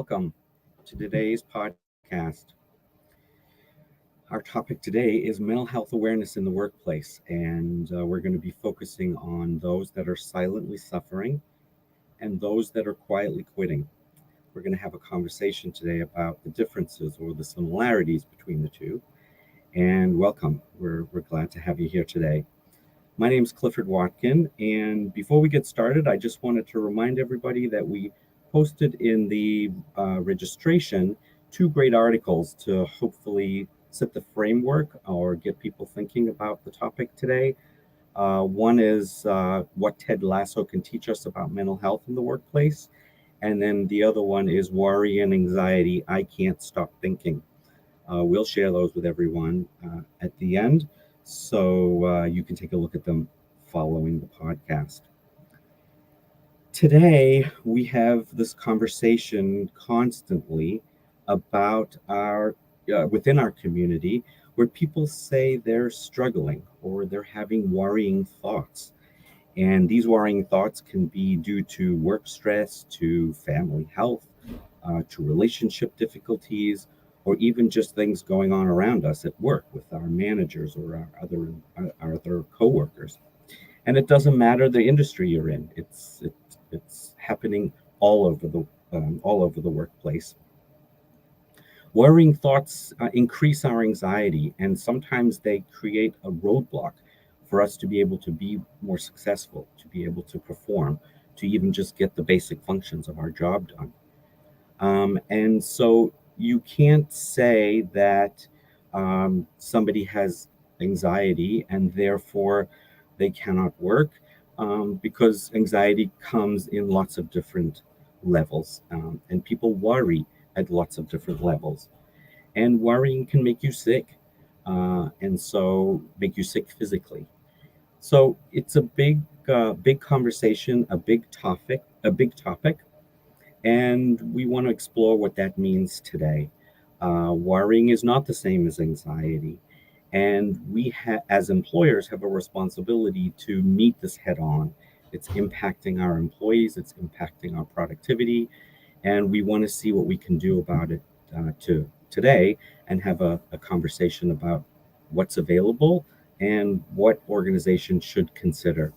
welcome to today's podcast. Our topic today is mental health awareness in the workplace, and we're going to be focusing on those that are silently suffering and those that are quietly quitting. We're going to have a conversation today about the differences or the similarities between the two. And welcome. We're glad to have you here today. My name is Clifford Watkin, and before we get started, I just wanted to remind everybody that we posted in the registration two great articles to hopefully set the framework or get people thinking about the topic today. One is what Ted Lasso can teach us about mental health in the workplace, and then the other one is worry and anxiety, I can't stop thinking. We'll share those with everyone at the end, so you can take a look at them following the podcast. Today, we have this conversation constantly about within our community where people say they're struggling or they're having worrying thoughts. And these worrying thoughts can be due to work stress, to family health, to relationship difficulties, or even just things going on around us at work with our managers or our other coworkers. And it doesn't matter the industry you're in; it's happening all over the workplace. Worrying thoughts increase our anxiety, and sometimes they create a roadblock for us to be able to be more successful, to be able to perform, to even just get the basic functions of our job done. And so you can't say that somebody has anxiety and therefore they cannot work, because anxiety comes in lots of different levels, and people worry at lots of different levels. And worrying can make you sick, and so make you sick physically. So it's a big conversation, a big topic, and we want to explore what that means today. Worrying is not the same as anxiety, and we as employers have a responsibility to meet this head on. It's impacting our employees, it's impacting our productivity, and we want to see what we can do about it today and have a conversation about what's available and what organizations should consider.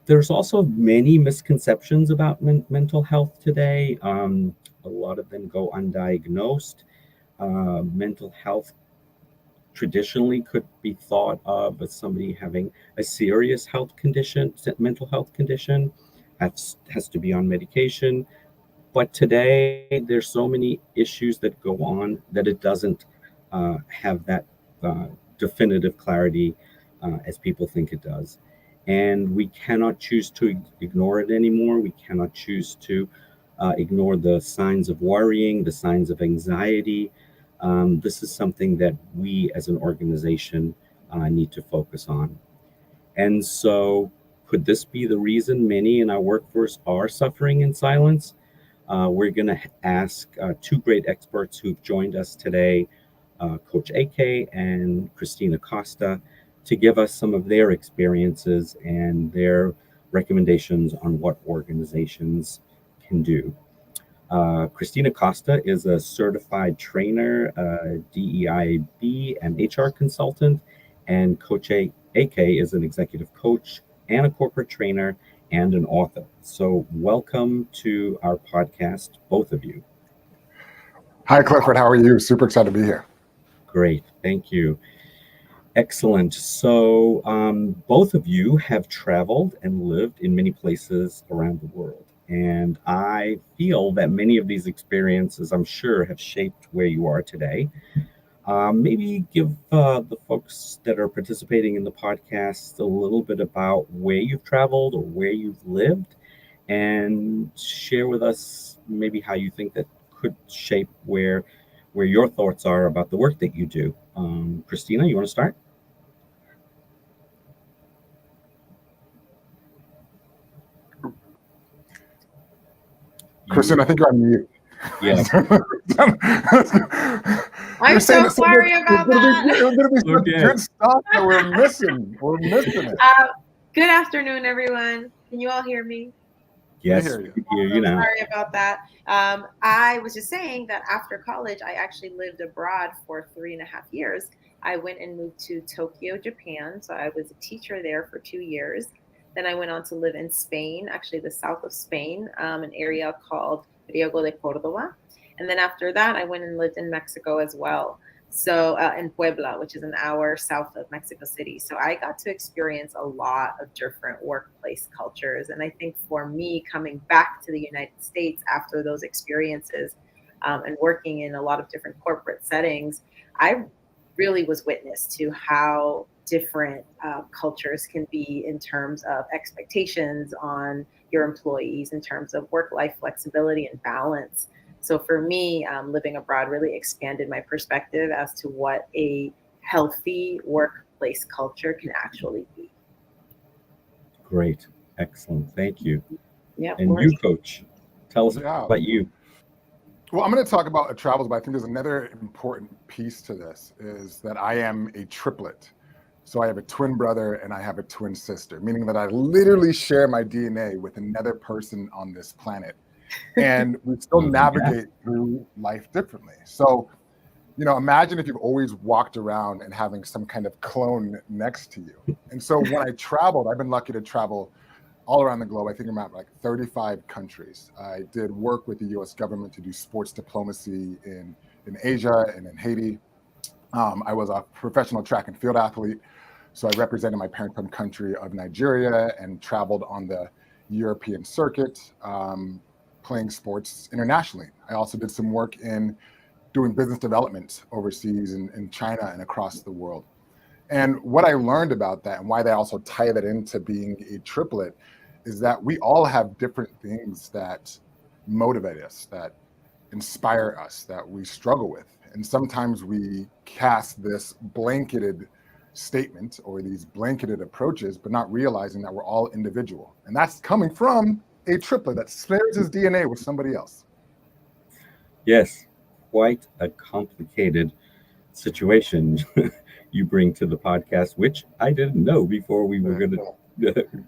There's also many misconceptions about mental health today. A lot of them go undiagnosed. Mental health traditionally could be thought of as somebody having a serious health condition, mental health condition, has to be on medication. But today, there's so many issues that go on that it doesn't have that definitive clarity as people think it does. And we cannot choose to ignore it anymore. We cannot choose to ignore the signs of worrying, the signs of anxiety. This is something that we as an organization need to focus on. And so, could this be the reason many in our workforce are suffering in silence? We're going to ask two great experts who've joined us today, Coach AK and Christina Costa, to give us some of their experiences and their recommendations on what organizations can do. Christina Costa is a certified trainer, DEIB and HR consultant, and Coach AK is an executive coach and a corporate trainer and an author. So welcome to our podcast, both of you. Hi, Clifford. How are you? Super excited to be here. Great. Thank you. Excellent. So both of you have traveled and lived in many places around the world. And I feel that many of these experiences, I'm sure, have shaped where you are today. Maybe give the folks that are participating in the podcast a little bit about where you've traveled or where you've lived, and share with us maybe how you think that could shape where your thoughts are about the work that you do. Christina, you want to start? Kristen, I think you're on mute. Yeah. I'm so sorry about that. It's going to be some good stuff that we're missing. We're missing it. Good afternoon, everyone. Can you all hear me? Yes, hear we you. can hear you now. Sorry about that. I was just saying that after college, I actually lived abroad for 3.5 years. I went and moved to Tokyo, Japan. So I was a teacher there for 2 years. Then I went on to live in Spain, actually the south of Spain, an area called Riego de Córdoba. And then after that, I went and lived in Mexico as well. So in Puebla, which is an hour south of Mexico City. So I got to experience a lot of different workplace cultures. And I think for me, coming back to the United States after those experiences and working in a lot of different corporate settings, I really was witness to how different cultures can be in terms of expectations on your employees, in terms of work-life flexibility and balance. So for me, living abroad really expanded my perspective as to what a healthy workplace culture can actually be. Great. Excellent. Thank you. Yeah, of And course. you, Coach, tell us Yeah. about you. Well, I'm going to talk about travels, but I think there's another important piece to this is that I am a triplet. So I have a twin brother and I have a twin sister, meaning that I literally share my DNA with another person on this planet. And we still navigate through life differently. So, imagine if you've always walked around and having some kind of clone next to you. And so when I traveled, I've been lucky to travel all around the globe. I think I'm at like 35 countries. I did work with the US government to do sports diplomacy in Asia and in Haiti. I was a professional track and field athlete. So I represented my parent home country of Nigeria and traveled on the European circuit, playing sports internationally. I also did some work in doing business development overseas in China and across the world. And what I learned about that and why they also tie that into being a triplet is that we all have different things that motivate us, that inspire us, that we struggle with. And sometimes we cast this blanketed statement or these blanketed approaches, but not realizing that we're all individual. And that's coming from a triplet that shares his DNA with somebody else. Yes, quite a complicated situation you bring to the podcast, which I didn't know before we were going to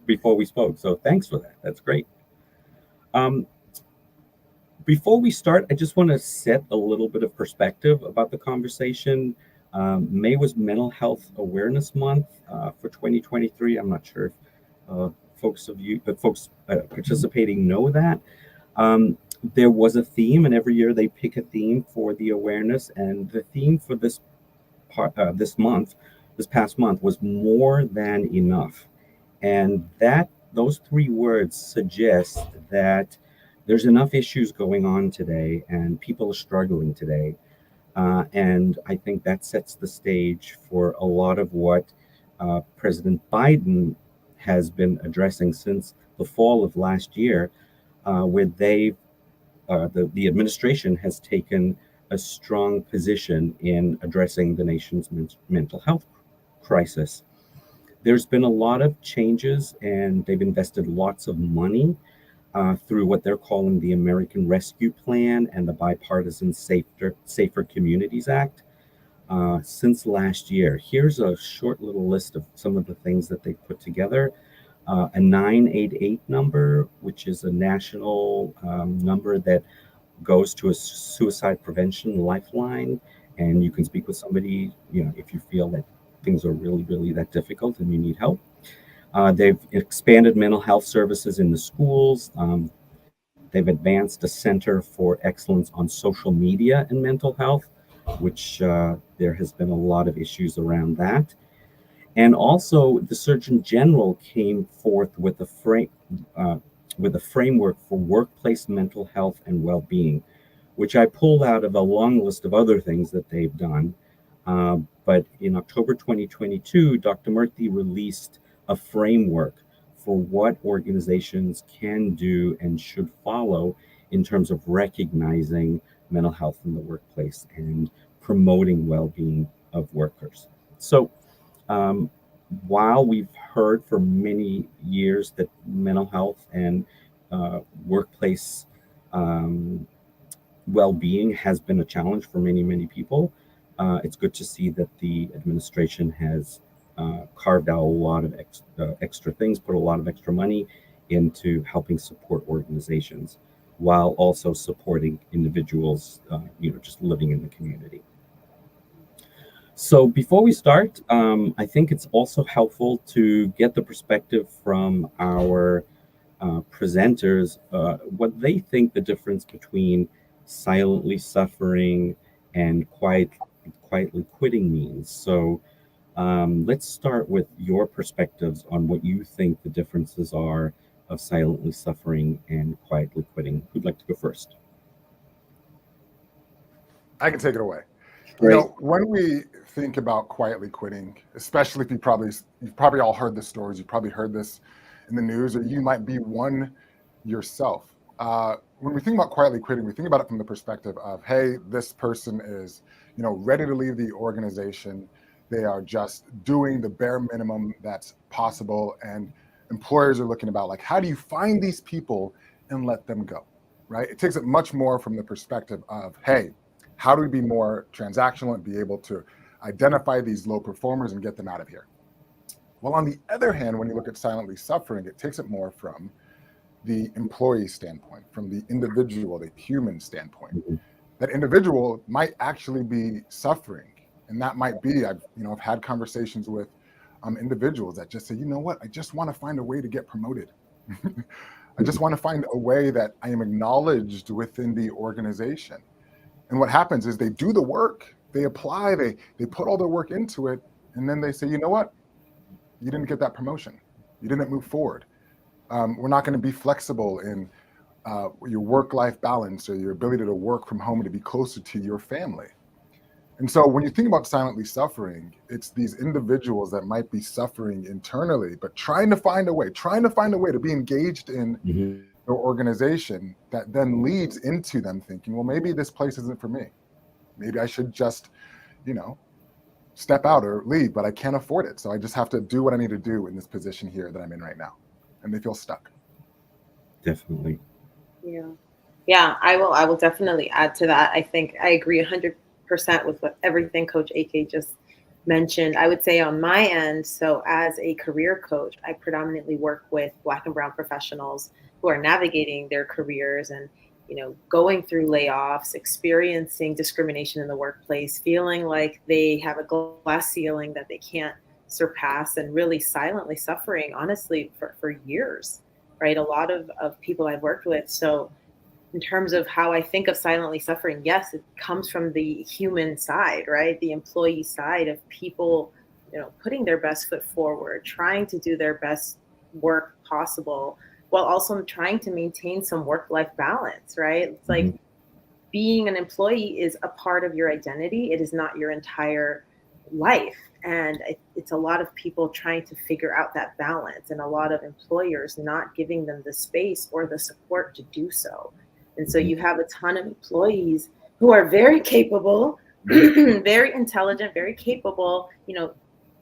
before we spoke. So thanks for that. That's great. Um, Before we start, I just want to set a little bit of perspective about the conversation. May was Mental Health Awareness Month for 2023. I'm not sure if folks participating know that. There was a theme, and every year they pick a theme for the awareness. And the theme for this past month, was more than enough. And those three words suggest that there's enough issues going on today, and people are struggling today. And I think that sets the stage for a lot of what President Biden has been addressing since the fall of last year, where the administration has taken a strong position in addressing the nation's mental health crisis. There's been a lot of changes, and they've invested lots of money through what they're calling the American Rescue Plan and the Bipartisan Safer Communities Act since last year. Here's a short little list of some of the things that they've put together. A 988 number, which is a national number that goes to a suicide prevention lifeline, and you can speak with somebody, if you feel that things are really, really that difficult and you need help. They've expanded mental health services in the schools. They've advanced a center for excellence on social media and mental health, which there has been a lot of issues around that. And also, the Surgeon General came forth with a framework for workplace mental health and well-being, which I pulled out of a long list of other things that they've done. But in October 2022, Dr. Murthy released a framework for what organizations can do and should follow in terms of recognizing mental health in the workplace and promoting well-being of workers. So, while we've heard for many years that mental health and workplace well-being has been a challenge for many, many people, it's good to see that the administration has carved out a lot of extra things, put a lot of extra money into helping support organizations while also supporting individuals, just living in the community. So before we start, I think it's also helpful to get the perspective from our presenters, what they think the difference between silently suffering and quietly quitting means. So let's start with your perspectives on what you think the differences are of silently suffering and quietly quitting. Who'd like to go first? I can take it away. Great. When we think about quietly quitting, especially if you've probably all heard the stories, you've probably heard this in the news, or you might be one yourself. When we think about quietly quitting, we think about it from the perspective of, hey, this person is, ready to leave the organization. They are just doing the bare minimum that's possible, and employers are looking about like, how do you find these people and let them go, right? It takes it much more from the perspective of, hey, how do we be more transactional and be able to identify these low performers and get them out of here? Well, on the other hand, when you look at silently suffering, it takes it more from the employee standpoint, from the individual, the human standpoint. Mhm. That individual might actually be suffering. And that might be, I've had conversations with individuals that just say, you know what, I just want to find a way to get promoted. I just want to find a way that I am acknowledged within the organization. And what happens is they do the work, they apply, they put all their work into it, and then they say, you know what? You didn't get that promotion. You didn't move forward. We're not going to be flexible in your work-life balance or your ability to work from home and to be closer to your family. And so when you think about silently suffering, it's these individuals that might be suffering internally, but trying to find a way to be engaged in Mhm. their organization that then leads into them thinking, well, maybe this place isn't for me. Maybe I should just, step out or leave, but I can't afford it. So I just have to do what I need to do in this position here that I'm in right now. And they feel stuck. Definitely. Yeah, I will definitely add to that. I think I agree 100% with everything Coach AK just mentioned. I would say on my end, so as a career coach, I predominantly work with Black and Brown professionals who are navigating their careers and going through layoffs, experiencing discrimination in the workplace, feeling like they have a glass ceiling that they can't surpass, and really silently suffering, honestly, for years, right? A lot of people I've worked with. So in terms of how I think of silently suffering, yes, it comes from the human side, right? The employee side of people, putting their best foot forward, trying to do their best work possible, while also trying to maintain some work-life balance, right? It's like being an employee is a part of your identity. It is not your entire life. And it's a lot of people trying to figure out that balance, and a lot of employers not giving them the space or the support to do so. And so you have a ton of employees who are very capable, very intelligent, very capable.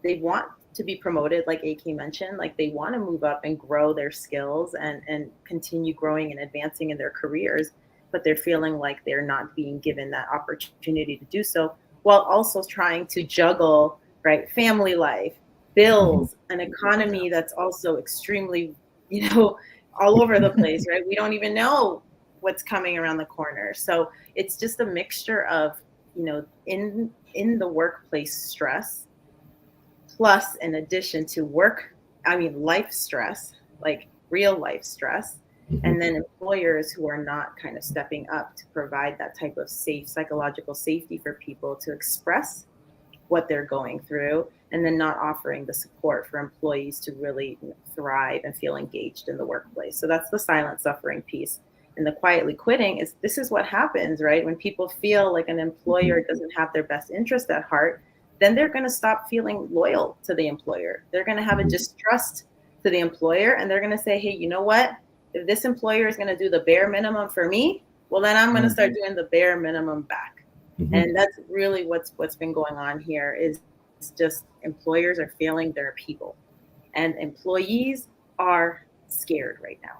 They want to be promoted, like AK mentioned, like they want to move up and grow their skills and continue growing and advancing in their careers, but they're feeling like they're not being given that opportunity to do so, while also trying to juggle, right, family life, bills, an economy that's also extremely, all over the place, right? We don't even know what's coming around the corner. So it's just a mixture of, in the workplace stress, plus in addition to life stress, like real life stress, and then employers who are not kind of stepping up to provide that type of safe psychological safety for people to express what they're going through, and then not offering the support for employees to really thrive and feel engaged in the workplace. So that's the silent suffering piece. And the quietly quitting this is what happens, right? When people feel like an employer doesn't have their best interest at heart, then they're going to stop feeling loyal to the employer. They're going to have a distrust to the employer, and they're going to say, hey, you know what? If this employer is going to do the bare minimum for me, well, then I'm going to start doing the bare minimum back. And that's really what's been going on here. Is it's just employers are failing their people, and employees are scared right now.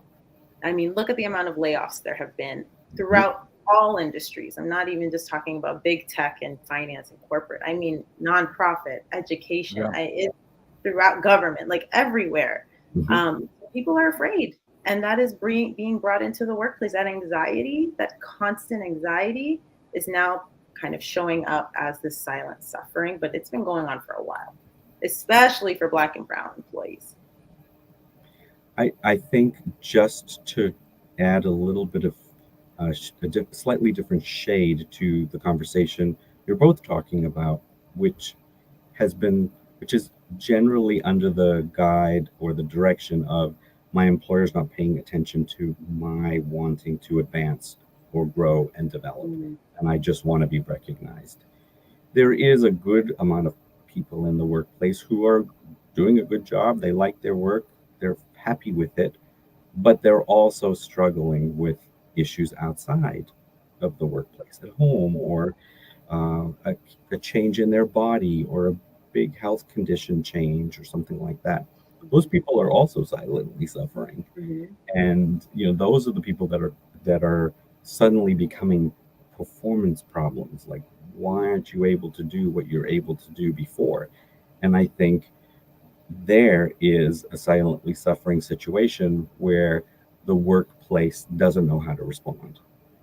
I mean, look at the amount of layoffs there have been throughout all industries. I'm not even just talking about big tech and finance and corporate. I mean, nonprofit, education, it's throughout government, like everywhere. People are afraid. And that is being brought into the workplace. That anxiety, that constant anxiety, is now kind of showing up as this silent suffering, but it's been going on for a while, especially for Black and brown employees. I think just to add a little bit of slightly different shade to the conversation you're both talking about, which which is generally under the guide or the direction of my employer's not paying attention to my wanting to advance or grow and develop, and I just want to be recognized. There is a good amount of people in the workplace who are doing a good job. They like their work. They're happy with it, but they're also struggling with issues outside of the workplace, at home, or a change in their body, or a big health condition change, or something like that. Those people are also silently suffering, and those are the people that are suddenly becoming performance problems. Like, why aren't you able to do what you're able to do before? And I think there is a silently suffering situation where the workplace doesn't know how to respond.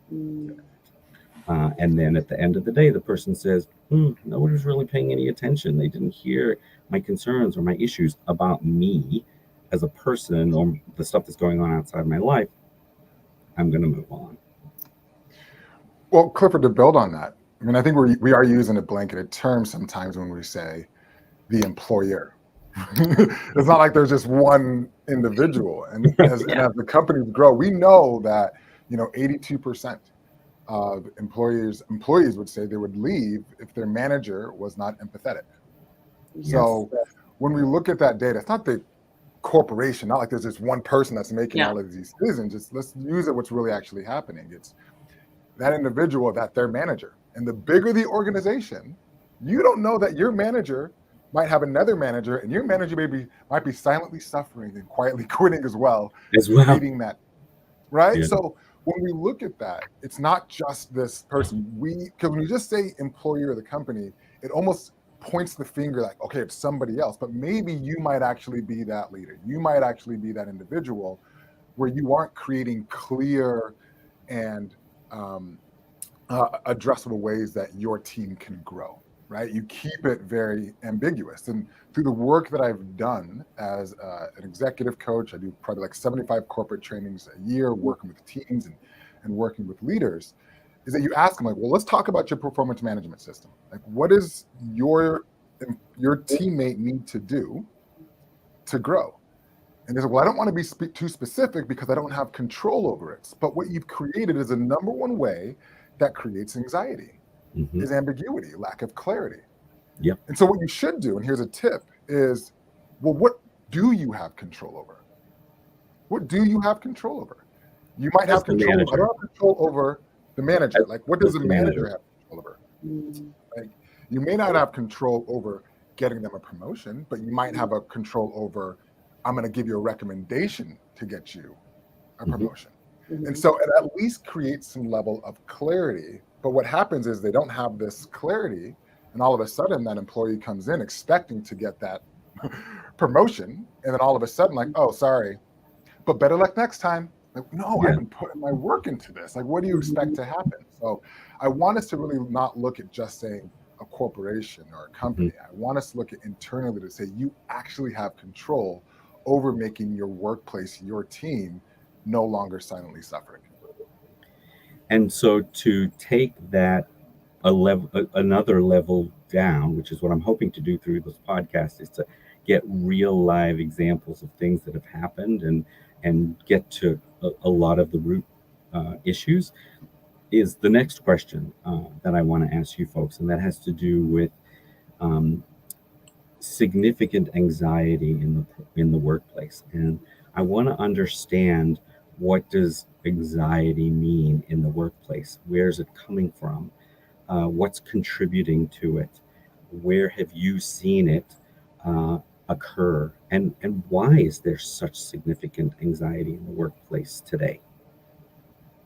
And then at the end of the day, the person says, nobody's really paying any attention. They didn't hear my concerns or my issues about me as a person, or the stuff that's going on outside my life. I'm going to move on. Well, Clifford, to build on that, I mean, I think we are using a blanketed term sometimes when we say the employer. It's not like there's just one individual. And as the companies grow, we know that 82% of employees would say they would leave if their manager was not empathetic. Yes. So when we look at that data, it's not the corporation, not like there's just one person that's making all of these decisions. Just let's use it what's really actually happening. It's that individual, that their manager. And the bigger the organization, you don't know that your manager might have another manager, and your manager might be silently suffering and quietly quitting as well. Reading that, right? Yeah. So when we look at that, it's not just this person. Because when you just say employer of the company, it almost points the finger like, okay, it's somebody else. But maybe you might actually be that leader. You might actually be that individual where you aren't creating clear and addressable ways that your team can grow. Right? You keep it very ambiguous. And through the work that I've done as an executive coach, I do probably like 75 corporate trainings a year, working with teams and working with leaders, is that you ask them, like, well, let's talk about your performance management system. Like, what does your teammate need to do to grow? And they say, well, I don't want to be too specific because I don't have control over it. But what you've created is a number one way that creates anxiety. Is ambiguity, lack of clarity. Yep. And so what you should do, and here's a tip, is, well, what do you have control over? What do you have control over? You might have control. I don't have control over the manager. Like, what does the manager have control over? Like, you may not have control over getting them a promotion, but you might have a control over, I'm going to give you a recommendation to get you a promotion. And so it at least creates some level of clarity. But what happens is they don't have this clarity, and all of a sudden that employee comes in expecting to get that promotion, and then all of a sudden, like, oh, sorry, but better luck next time. Like, no, I've been putting my work into this. Like, what do you expect to happen? So I want us to really not look at just saying a corporation or a company. I want us to look at internally to say you actually have control over making your workplace, your team, no longer silently suffering. And so to take that another level down, which is what I'm hoping to do through this podcast, is to get real live examples of things that have happened and get to a lot of the root issues, is the next question that I want to ask you folks, and that has to do with significant anxiety in the workplace. And I want to understand, what does anxiety mean in the workplace? Where is it coming from? What's contributing to it? Where have you seen it occur? And why is there such significant anxiety in the workplace today?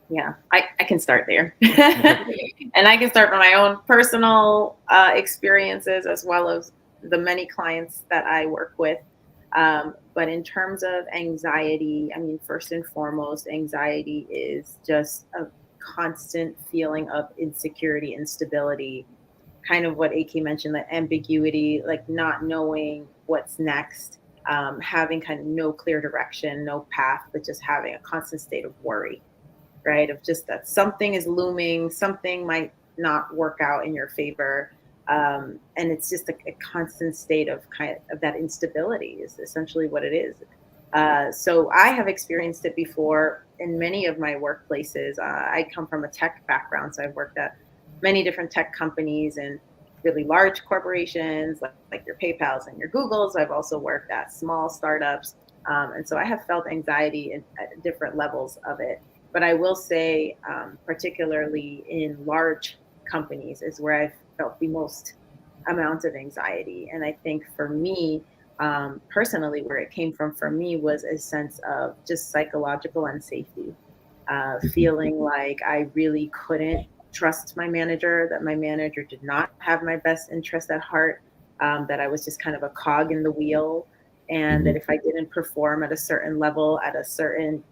Yeah, I can start there. And I can start from my own personal experiences, as well as the many clients that I work with. But in terms of anxiety, I mean, first and foremost, anxiety is just a constant feeling of insecurity, instability, kind of what AK mentioned, the ambiguity, like not knowing what's next, having kind of no clear direction, no path, but just having a constant state of worry, right? Of just that something is looming, something might not work out in your favor. And it's just a constant state of kind of that instability is essentially what it is. So I have experienced it before in many of my workplaces. I come from a tech background, so I've worked at many different tech companies and really large corporations like your PayPal's and your Google's. I've also worked at small startups. And so I have felt anxiety at different levels of it. But I will say, particularly in large companies, is where I've felt the most amount of anxiety. And I think for me, personally, where it came from for me was a sense of just psychological unsafety, feeling like I really couldn't trust my manager, that my manager did not have my best interest at heart, that I was just kind of a cog in the wheel, and that if I didn't perform at a certain level, at a certain,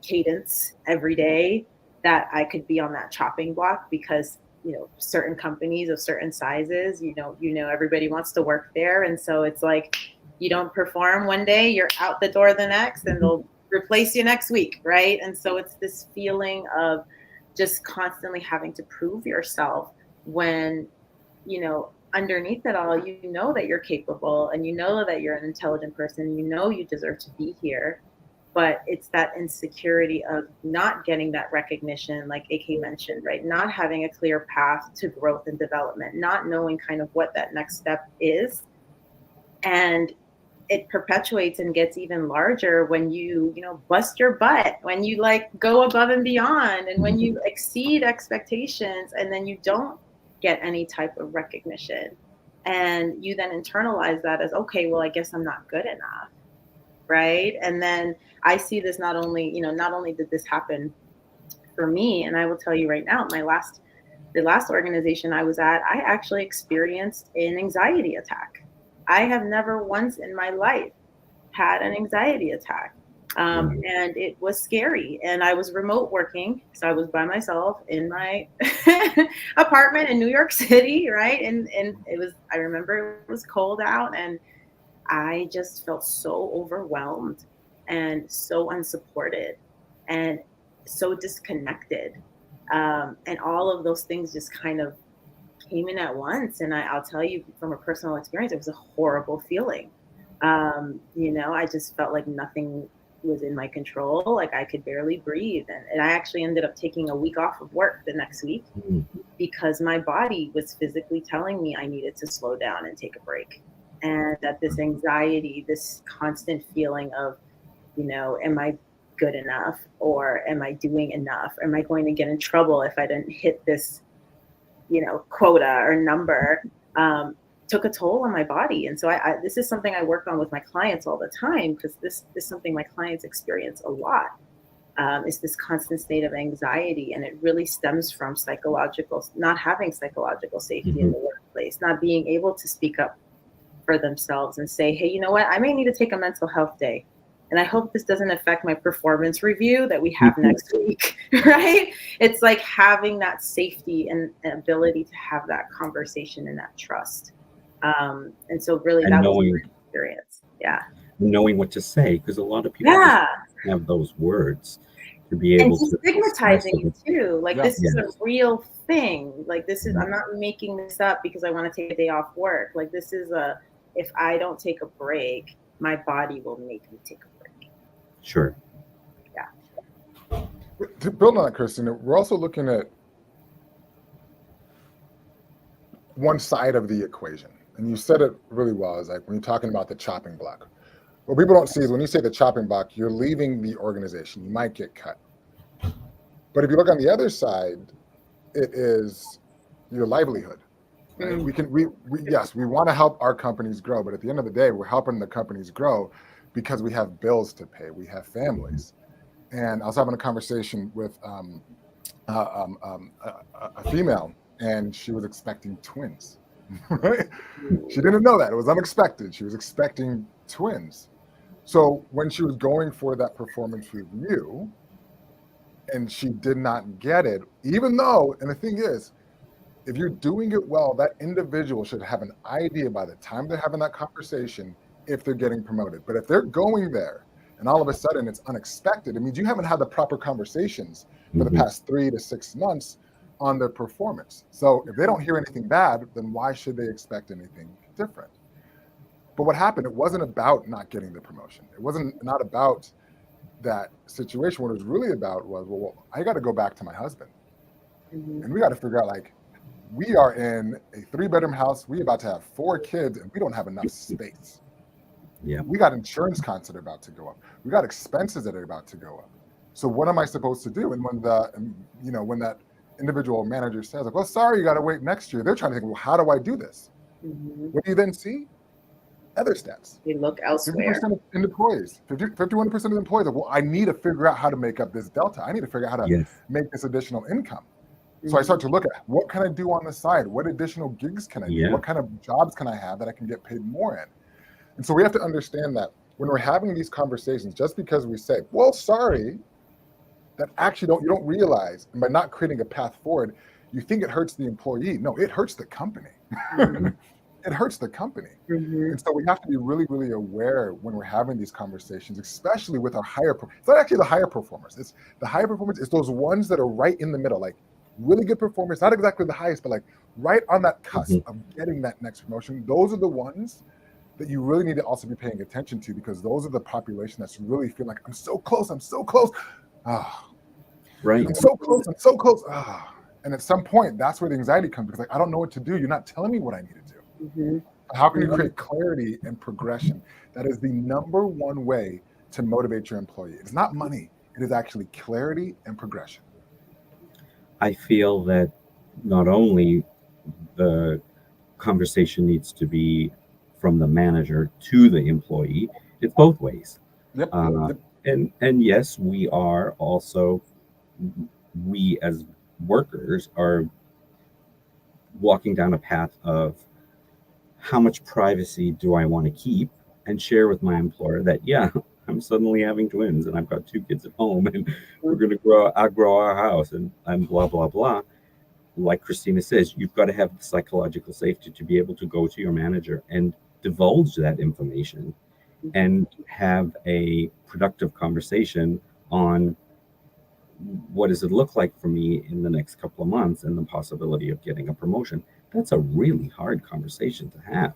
cadence every day, that I could be on that chopping block because certain companies of certain sizes, everybody wants to work there, and so it's like you don't perform one day, you're out the door the next, and they'll replace you next week, right? And so it's this feeling of just constantly having to prove yourself when underneath it all, that you're capable and that you're an intelligent person, you deserve to be here. But it's that insecurity of not getting that recognition, like AK mentioned, right? Not having a clear path to growth and development, not knowing kind of what that next step is. And it perpetuates and gets even larger when you bust your butt, when you go above and beyond, and when you exceed expectations and then you don't get any type of recognition. And you then internalize that as, okay, well, I guess I'm not good enough. Right. And then I see this not only did this happen for me, and I will tell you right now, the last organization I was at, I actually experienced an anxiety attack. I have never once in my life had an anxiety attack. And it was scary. And I was remote working. So I was by myself in my apartment in New York City. Right. And I remember it was cold out, and I just felt so overwhelmed and so unsupported and so disconnected. And all of those things just kind of came in at once. And I'll tell you from a personal experience, it was a horrible feeling. I just felt like nothing was in my control. Like I could barely breathe. And I actually ended up taking a week off of work the next week because my body was physically telling me I needed to slow down and take a break. And that this anxiety, this constant feeling of, am I good enough, or am I doing enough? Am I going to get in trouble if I didn't hit this, quota or number, took a toll on my body. And so this is something I work on with my clients all the time, because this is something my clients experience a lot. Is this constant state of anxiety, and it really stems from not having psychological safety in the workplace, not being able to speak up for themselves and say, hey, you know what, I may need to take a mental health day. And I hope this doesn't affect my performance review that we have next week, right? It's like having that safety and ability to have that conversation and that trust. And so really that was my experience. Yeah. Knowing what to say, because a lot of people have those words to be able to stigmatizing it too. Like this is a real thing. Like this is, I'm not making this up because I want to take a day off work. Like this is if I don't take a break, my body will make me take a break. Sure. Yeah. To build on that, Kristen, we're also looking at one side of the equation. And you said it really well, is like when you're talking about the chopping block. What people don't see is when you say the chopping block, you're leaving the organization. You might get cut. But if you look on the other side, it is your livelihood. Right? We want to help our companies grow, but at the end of the day, we're helping the companies grow because we have bills to pay, we have families. And I was having a conversation with a female, and she was expecting twins. right? She didn't know that. It was unexpected. She was expecting twins. So when she was going for that performance review and she did not get it, even though, and the thing is, if you're doing it well, that individual should have an idea by the time they're having that conversation if they're getting promoted. But if they're going there and all of a sudden it's unexpected, it means you haven't had the proper conversations for the past 3 to 6 months on their performance. So if they don't hear anything bad, then why should they expect anything different? But what happened, it wasn't about not getting the promotion. It wasn't not about that situation. What it was really about was, well, I got to go back to my husband. And we got to figure out, like, we are in a 3-bedroom house. We about to have 4 kids and we don't have enough space. Yeah. We got insurance costs that are about to go up. We got expenses that are about to go up. So what am I supposed to do? And when when that individual manager says, like, well, sorry, you got to wait next year. They're trying to think, well, how do I do this? What do you then see? Other stats. We look elsewhere. 50% of employees, 51% of the employees are, well, I need to figure out how to make up this delta. I need to figure out how to make this additional income. So I start to look at what can I do on the side? What additional gigs can I do? What kind of jobs can I have that I can get paid more in? And so we have to understand that when we're having these conversations, just because we say, well, sorry, that actually you don't realize, and by not creating a path forward, you think it hurts the employee. No, it hurts the company. It hurts the company. And so we have to be really, really aware when we're having these conversations, especially with our it's not actually the higher performers. It's the higher performance. It's those ones that are right in the middle, like really good performers, not exactly the highest, but like right on that cusp of getting that next promotion. Those are the ones that you really need to also be paying attention to, because those are the population that's really feeling like, I'm so close. Right. I'm so close. And at some point, that's where the anxiety comes, because like, I don't know what to do. You're not telling me what I need to do. How can you create clarity and progression? That is the number one way to motivate your employee. It's not money. It is actually clarity and progression. I feel that not only the conversation needs to be from the manager to the employee, it's both ways. And yes, we as workers are walking down a path of how much privacy do I want to keep and share with my employer that, yeah, I'm suddenly having twins and I've got 2 kids at home and we're going to outgrow our house and blah, blah, blah. Like Christina says, you've got to have the psychological safety to be able to go to your manager and divulge that information and have a productive conversation on what does it look like for me in the next couple of months and the possibility of getting a promotion. That's a really hard conversation to have.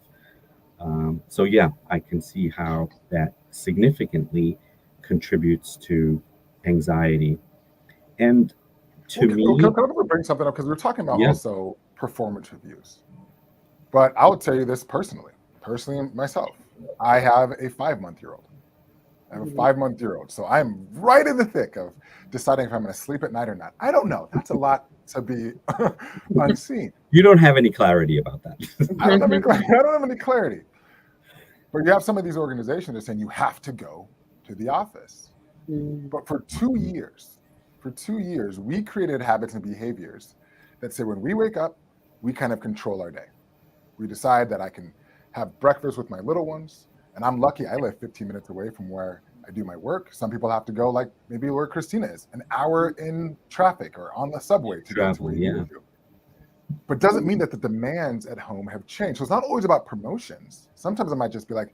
So yeah, I can see how that significantly contributes to anxiety. And to me, can I bring something up? Because we're talking about also performance reviews. But I will tell you this personally myself, I have a 5-month-old. I have a 5-month-old. So I'm right in the thick of deciding if I'm going to sleep at night or not. I don't know. That's a lot to be unseen. You don't have any clarity about that. I don't have any clarity. But you have some of these organizations that are saying you have to go to the office. But for 2 years, we created habits and behaviors that say when we wake up, we kind of control our day. We decide that I can have breakfast with my little ones. And I'm lucky I live 15 minutes away from where I do my work. Some people have to go, like maybe where Christina is, an hour in traffic or on the subway to get to where you need to. But doesn't mean that the demands at home have changed. So it's not always about promotions. Sometimes I might just be like,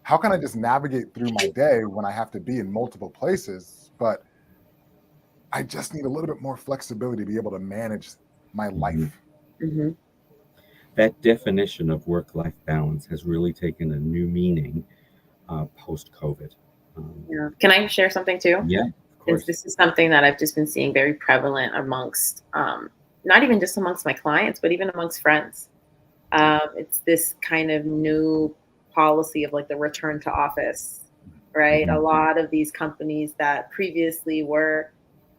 how can I just navigate through my day when I have to be in multiple places? But I just need a little bit more flexibility to be able to manage my life. That definition of work-life balance has really taken a new meaning post-COVID. Can I share something too? Yeah, of course. This is something that I've just been seeing very prevalent amongst, not even just amongst my clients, but even amongst friends. It's this kind of new policy of like the return to office, right? A lot of these companies that previously were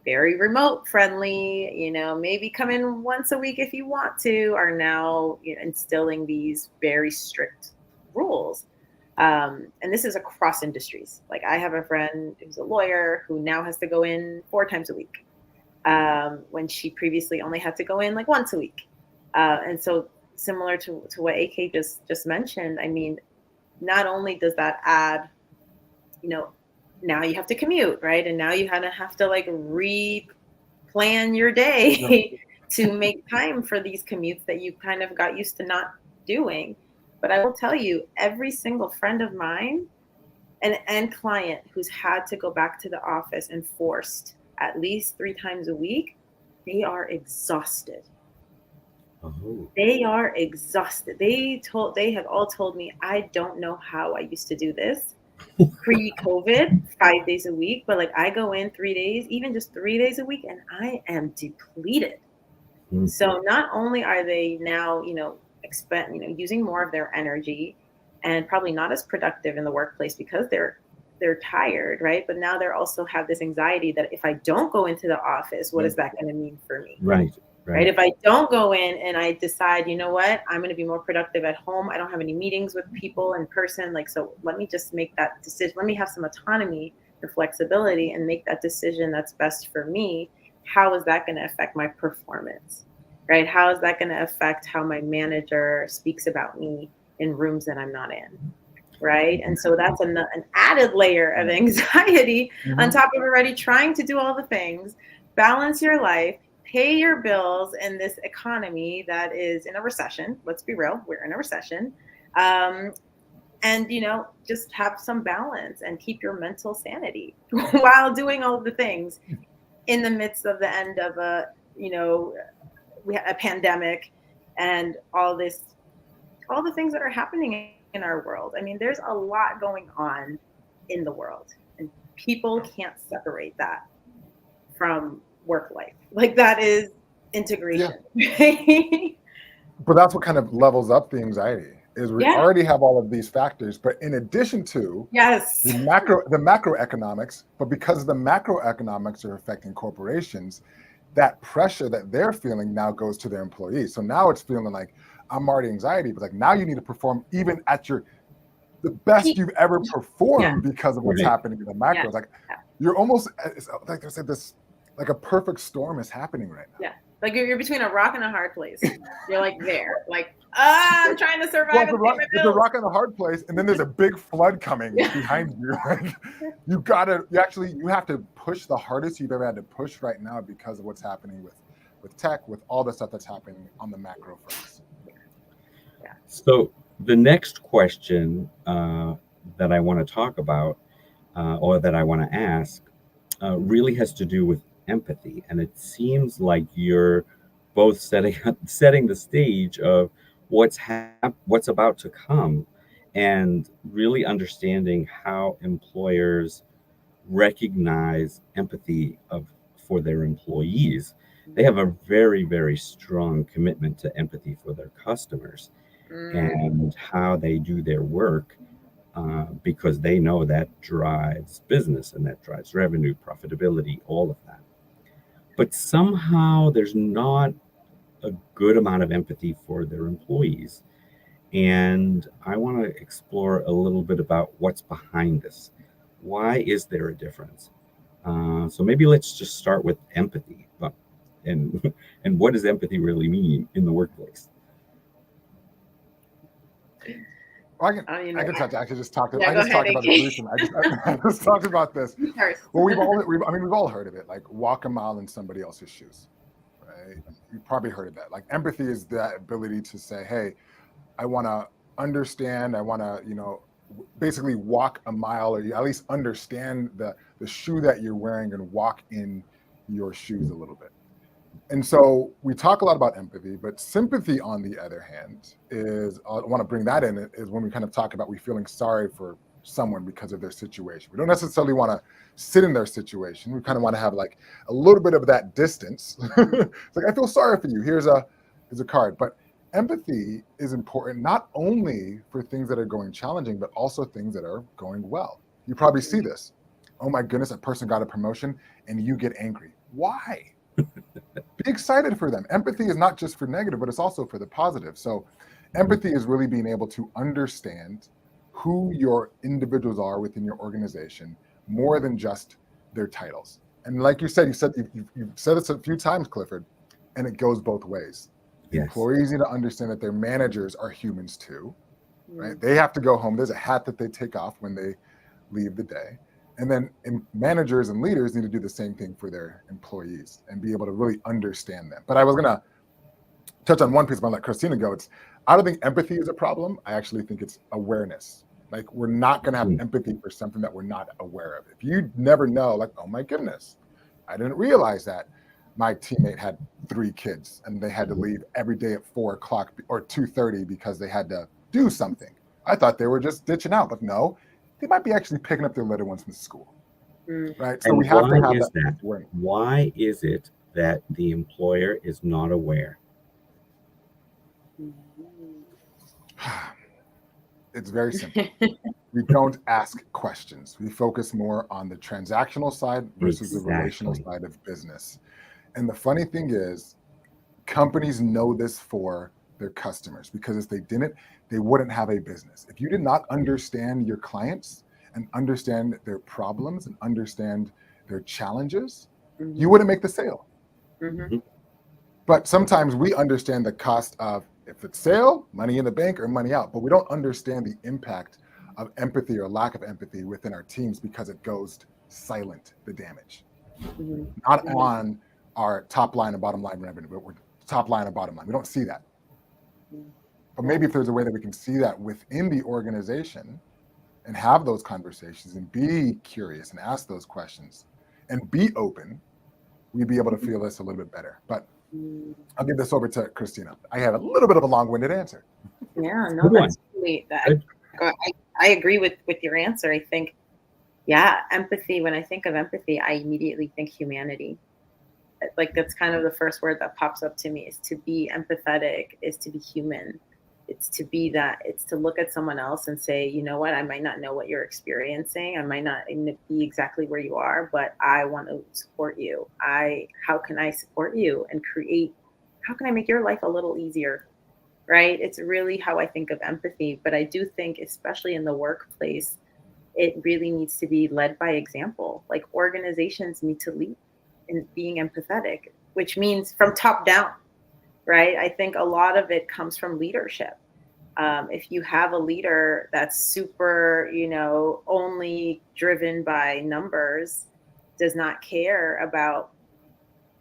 very remote friendly, maybe come in once a week if you want to, are now instilling these very strict rules. And this is across industries. Like I have a friend who's a lawyer who now has to go in 4 times a week, when she previously only had to go in like once a week. And so similar to what AK just mentioned, I mean, not only does that add, you know, now you have to commute, right? And now you kind of have to like replan your day to make time for these commutes that you kind of got used to not doing. But I will tell you, every single friend of mine and client who's had to go back to the office and forced at least 3 times a week, they are exhausted. Oh. They are exhausted. They have all told me, I don't know how I used to do this pre-COVID, 5 days a week, but like I go in 3 days, even just 3 days a week, and I am depleted. Mm. So not only are they now, using more of their energy and probably not as productive in the workplace because they're tired, right? But now they're also have this anxiety that if I don't go into the office, what is that going to mean for me? Right. Right. If I don't go in and I decide, you know what, I'm going to be more productive at home. I don't have any meetings with people in person. Like, so let me just make that decision. Let me have some autonomy and flexibility and make that decision that's best for me. How is that going to affect my performance? Right. How is that going to affect how my manager speaks about me in rooms that I'm not in? Right. And so that's an added layer of anxiety on top of already trying to do all the things, balance your life, pay your bills in this economy that is in a recession. Let's be real, we're in a recession. And, just have some balance and keep your mental sanity while doing all of the things in the midst of the end of we had a pandemic and all the things that are happening in our world. I mean, there's a lot going on in the world, and people can't separate that from work life. Like that is integration. Yeah. But that's what kind of levels up the anxiety is we already have all of these factors, but in addition to the macroeconomics, but because the macroeconomics are affecting corporations, that pressure that they're feeling now goes to their employees. So now it's feeling like I'm already anxiety, but like now you need to perform even at the best you've ever performed because of what's happening in the macro. Like you're almost, it's like I said, this like a perfect storm is happening right now. Yeah, like you're between a rock and a hard place. You're like there, like I'm trying to survive. Well, there's a rock and a hard place, and then there's a big flood coming behind you. Like, you have to push the hardest you've ever had to push right now because of what's happening with tech, with all the stuff that's happening on the macro fronts. Yeah. So the next question that I want to talk about or that I want to ask really has to do with empathy, and it seems like you're both setting the stage of what's about to come, and really understanding how employers recognize empathy for their employees. They have a very, very strong commitment to empathy for their customers and how they do their work. Because they know that drives business and that drives revenue, profitability, all of that. But somehow there's not a good amount of empathy for their employees. And I want to explore a little bit about what's behind this. Why is there a difference? So maybe let's just start with empathy. And what does empathy really mean in the workplace? Well, I can actually just talk. I just talked about this recently. I just talked about this. Well, we've all heard of it. Like walk a mile in somebody else's shoes, right? You've probably heard of that. Like empathy is that ability to say, "Hey, I want to understand. I want to, basically walk a mile, or at least understand the shoe that you're wearing and walk in your shoes a little bit." And so we talk a lot about empathy, but sympathy, on the other hand, is I want to bring that in, is when we kind of talk about we feeling sorry for someone because of their situation. We don't necessarily want to sit in their situation. We kind of want to have like a little bit of that distance. It's like, I feel sorry for you. Here's a card. But empathy is important not only for things that are going challenging, but also things that are going well. You probably see this. Oh my goodness, a person got a promotion and you get angry. Why? Be excited for them. Empathy is not just for negative, but it's also for the positive. So empathy is really being able to understand who your individuals are within your organization more than just their titles. And like you said, you've said this a few times, Clifford, and it goes both ways. Yes. Employees need to understand that their managers are humans too, right? They have to go home. There's a hat that they take off when they leave the day. And then managers and leaders need to do the same thing for their employees and be able to really understand them. But I was going to touch on one piece, but I'll let Christina go. I don't think empathy is a problem. I actually think it's awareness. Like, we're not going to have empathy for something that we're not aware of. If you never know, like, oh my goodness, I didn't realize that my teammate had 3 kids and they had to leave every day at 4 o'clock or 2:30 because they had to do something. I thought they were just ditching out, but no, they might be actually picking up their little ones from school, right? So And we have to why have is that that? awareness. Why is it that the employer is not aware? It's very simple. We don't ask questions. We focus more on the transactional side versus the relational side of business. And the funny thing is, companies know this for their customers, because if they didn't, they wouldn't have a business. If you did not understand your clients and understand their problems and understand their challenges, you wouldn't make the sale. But sometimes we understand the cost of, if it's sale, money in the bank or money out, but we don't understand the impact of empathy or lack of empathy within our teams, because it goes silent, the damage. Not on our top line and bottom line revenue, but we're top line and bottom line. We don't see that. But maybe if there's a way that we can see that within the organization and have those conversations and be curious and ask those questions and be open, we'd be able to feel this a little bit better. But I'll give this over to Christina. I had a little bit of a long-winded answer. Yeah, no, that's really that. I agree with your answer. I think, empathy. When I think of empathy, I immediately think humanity. Like, that's kind of the first word that pops up to me. Is to be empathetic, is to be human. It's to be that. It's to look at someone else and say, you know what, I might not know what you're experiencing. I might not be exactly where you are, but I want to support you. How can I support you and how can I make your life a little easier? Right? It's really how I think of empathy. But I do think, especially in the workplace, it really needs to be led by example. Like, organizations need to lead in being empathetic, which means from top down, right? I think a lot of it comes from leadership. If you have a leader that's super, only driven by numbers, does not care about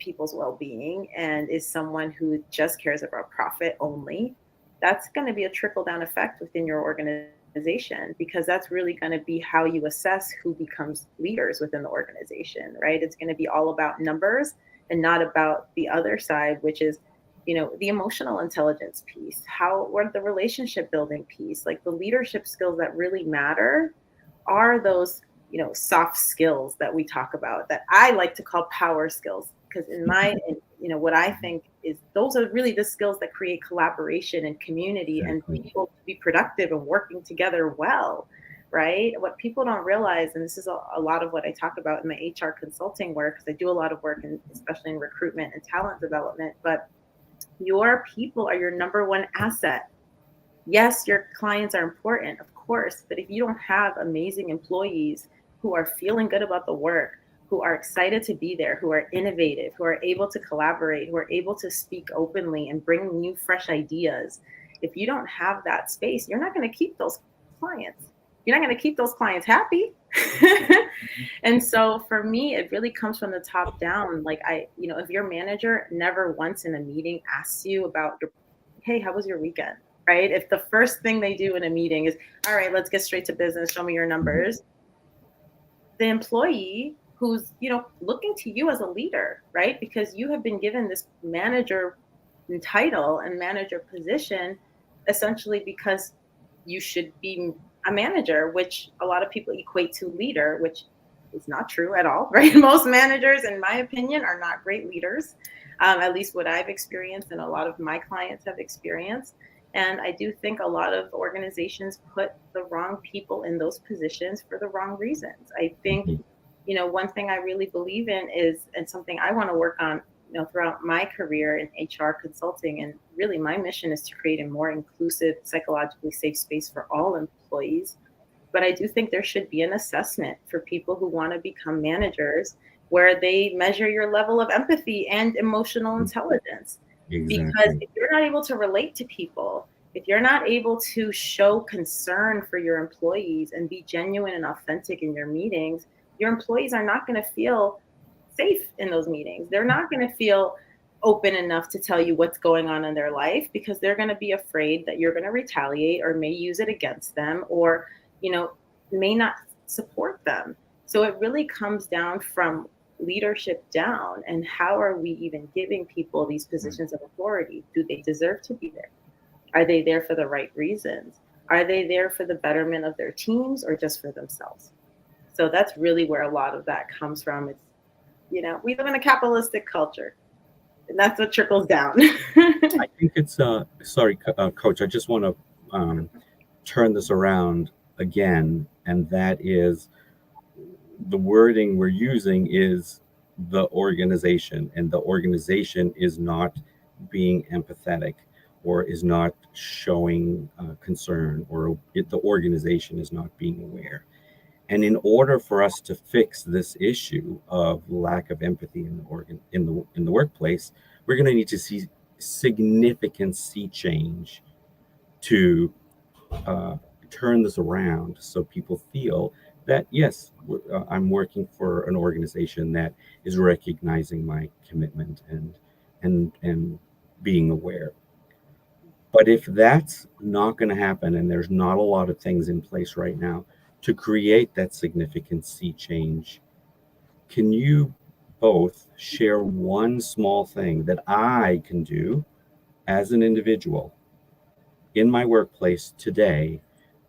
people's well-being, and is someone who just cares about profit only, that's going to be a trickle-down effect within your organization, because that's really going to be how you assess who becomes leaders within the organization, right? It's going to be all about numbers and not about the other side, which is, the emotional intelligence piece, what the relationship building piece, like the leadership skills that really matter are those, soft skills that we talk about, that I like to call power skills. Because what I think is those are really the skills that create collaboration and community and people to be productive and working together well, right? What people don't realize, and this is a lot of what I talk about in my HR consulting work, because I do a lot of work, especially in recruitment and talent development, but your people are your number one asset. Yes, your clients are important, of course, but if you don't have amazing employees who are feeling good about the work, who are excited to be there, who are innovative, who are able to collaborate, who are able to speak openly and bring new, fresh ideas, if you don't have that space, you're not going to keep those clients. You're not going to keep those clients happy. And so for me, it really comes from the top down. Like, if your manager never once in a meeting asks you about, hey, how was your weekend? Right? If the first thing they do in a meeting is, all right, let's get straight to business, show me your numbers. The employee who's, looking to you as a leader, right? Because you have been given this manager title and manager position, essentially because you should be a manager, which a lot of people equate to leader, which is not true at all, right? Most managers, in my opinion, are not great leaders, at least what I've experienced and a lot of my clients have experienced. And I do think a lot of organizations put the wrong people in those positions for the wrong reasons. I think, one thing I really believe in is, and something I want to work on, throughout my career in HR consulting, and really my mission is to create a more inclusive, psychologically safe space for all employees. But I do think there should be an assessment for people who want to become managers, where they measure your level of empathy and emotional intelligence. Because Exactly. if you're not able to relate to people, if you're not able to show concern for your employees and be genuine and authentic in your meetings, your employees are not going to feel safe in those meetings. They're not going to feel open enough to tell you what's going on in their life, because they're going to be afraid that you're going to retaliate or may use it against them, or, may not support them. So it really comes down from leadership down. And how are we even giving people these positions of authority? Do they deserve to be there? Are they there for the right reasons? Are they there for the betterment of their teams or just for themselves? So that's really where a lot of that comes from. It's, we live in a capitalistic culture, and that's what trickles down. I think it's sorry, Coach. I just want to turn this around again, and that is the wording we're using is the organization, and the organization is not being empathetic or is not showing concern, or the organization is not being aware. And in order for us to fix this issue of lack of empathy in the workplace, we're going to need to see significant sea change to uh, turn this around, so people feel that yes, I'm working for an organization that is recognizing my commitment and being aware. But if that's not going to happen, and there's not a lot of things in place right now to create that significant sea change, can you both share one small thing that I can do as an individual in my workplace today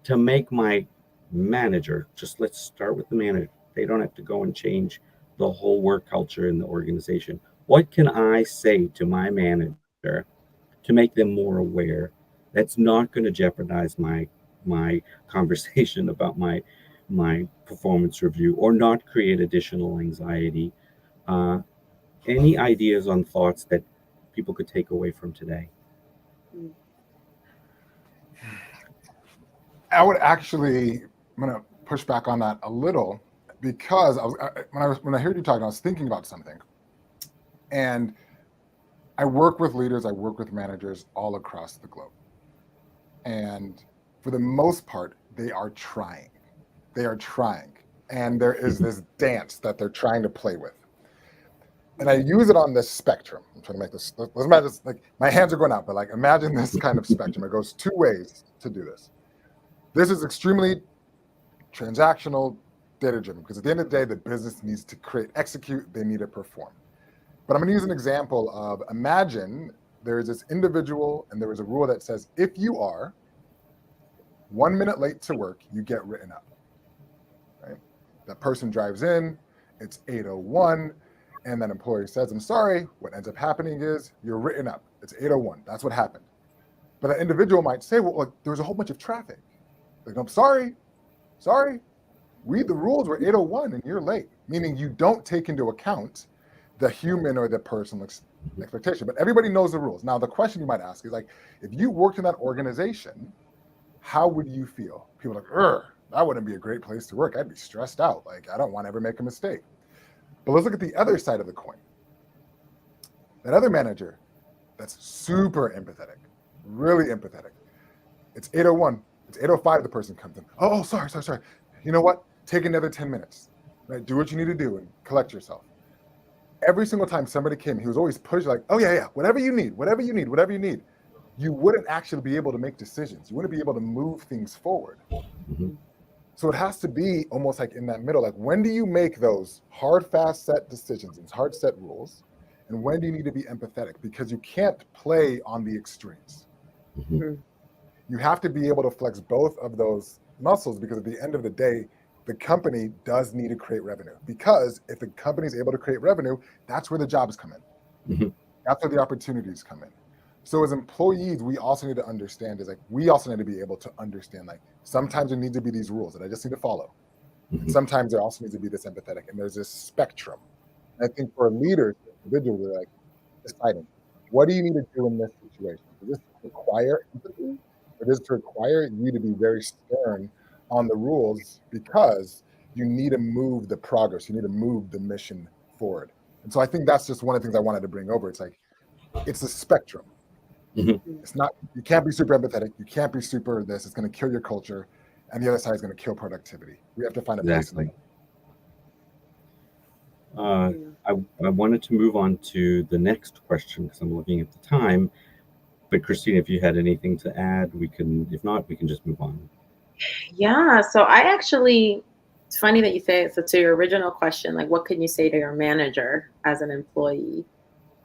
to make my manager, just let's start with the manager, they don't have to go and change the whole work culture in the organization. What can I say to my manager to make them more aware that's not going to jeopardize my conversation about my performance review, or not create additional anxiety? uh, any ideas on thoughts that people could take away from today? I would actually, I'm going to push back on that a little, because when I heard you talking, I was thinking about something. And I work with leaders, I work with managers all across the globe. And for the most part, they are trying. They are trying. And there is this dance that they're trying to play with. And I use it on this spectrum. I'm trying to make this, let's imagine, like my hands are going out, but like imagine this kind of spectrum. It goes two ways to do this. This is extremely transactional, data-driven, because at the end of the day, the business needs to execute, they need to perform. But I'm going to use an example of, imagine there is this individual and there is a rule that says if you are 1 minute late to work, you get written up. Right? That person drives in, it's 8:01, and that employee says, I'm sorry. What ends up happening is you're written up. It's 8:01. That's what happened. But an individual might say, well, look, there was a whole bunch of traffic. Like, I'm sorry. Read the rules. We're 8:01 and you're late, meaning you don't take into account the human or the personal expectation. But everybody knows the rules. Now, the question you might ask is like, if you worked in that organization, how would you feel? People are like, that wouldn't be a great place to work. I'd be stressed out. Like, I don't want to ever make a mistake. But let's look at the other side of the coin. That other manager that's super empathetic, really empathetic. It's 8:01. It's 8:05. The person comes in. Oh, sorry. You know what? Take another 10 minutes. Right? Do what you need to do and collect yourself. Every single time somebody came, he was always pushing like, oh yeah, whatever you need. You wouldn't actually be able to make decisions. You wouldn't be able to move things forward. Mm-hmm. So it has to be almost like in that middle. Like, when do you make those hard, fast set decisions and hard set rules? And when do you need to be empathetic? Because you can't play on the extremes. Mm-hmm. You have to be able to flex both of those muscles, because at the end of the day, the company does need to create revenue. Because if the company is able to create revenue, that's where the jobs come in. Mm-hmm. That's where the opportunities come in. So as employees, we also need to understand we also need to be able to understand, like, sometimes there need to be these rules that I just need to follow. Mm-hmm. And sometimes there also needs to be this empathetic, and there's this spectrum. And I think for leaders, individuals, they're like deciding, what do you need to do in this situation? Does this require empathy, or does it require you to be very stern on the rules, because you need to move the progress, you need to move the mission forward? And so I think that's just one of the things I wanted to bring over. It's like, it's a spectrum. Mhm. It's not, you can't be super empathetic. You can't be super this. It's going to kill your culture. And the other side is going to kill productivity. We have to find a place in the Exactly. middle. I wanted to move on to the next question because I'm looking at the time. But Christine, if you had anything to add, we can. If not, we can just move on. Yeah, so I actually, it's funny that you say it. So to your original question, like what can you say to your manager as an employee?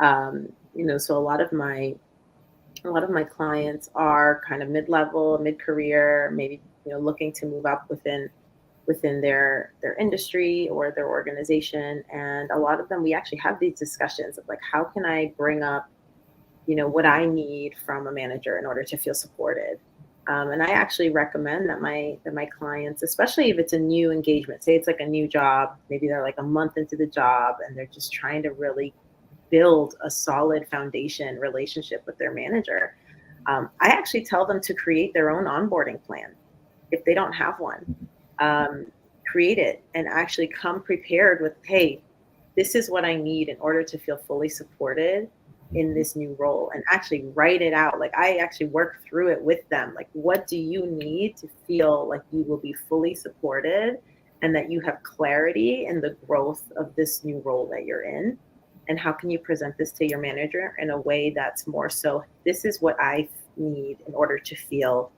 So a lot of my clients are kind of mid-level, mid-career, maybe looking to move up within their industry or their organization. And a lot of them, we actually have these discussions of like, how can I bring up what I need from a manager in order to feel supported. And I actually recommend that my clients, especially if it's a new engagement, say it's like a new job, maybe they're like a month into the job and they're just trying to really build a solid foundation relationship with their manager. I actually tell them to create their own onboarding plan if they don't have one. Create it and actually come prepared with, hey, this is what I need in order to feel fully supported in this new role, and actually write it out. Like I actually work through it with them. Like, what do you need to feel like you will be fully supported and that you have clarity in the growth of this new role that you're in? And how can you present this to your manager in a way that's more so, this is what I need in order to feel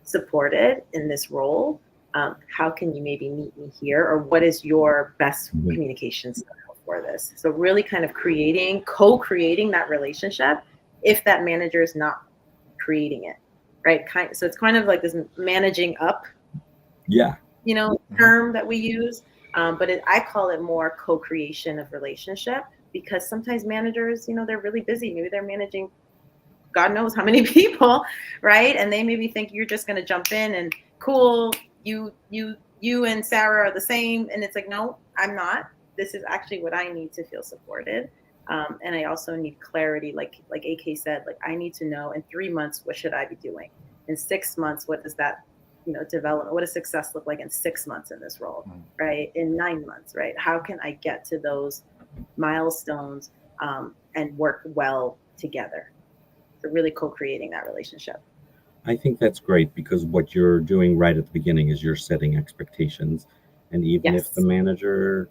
supported in this role. How can you maybe meet me here? Or what is your best Mhm. communication style for this? So really kind of co-creating that relationship if that manager is not creating it, right? So it's kind of like this managing up, Yeah. term that we use. But I call it more co-creation of relationship, because sometimes managers, they're really busy. Maybe they're managing God knows how many people, right? And they maybe think you're just going to jump in and cool, you and Sarah are the same, and it's like, no, I'm not. This is actually what I need to feel supported, and I also need clarity. Like AK said, like I need to know in 3 months what should I be doing, in 6 months what does that development, what does success look like in 6 months in this role, right? In 9 months, right? How can I get to those milestones and work well together? So really co-creating that relationship. I think that's great because what you're doing right at the beginning is you're setting expectations. And even if the Yes. manager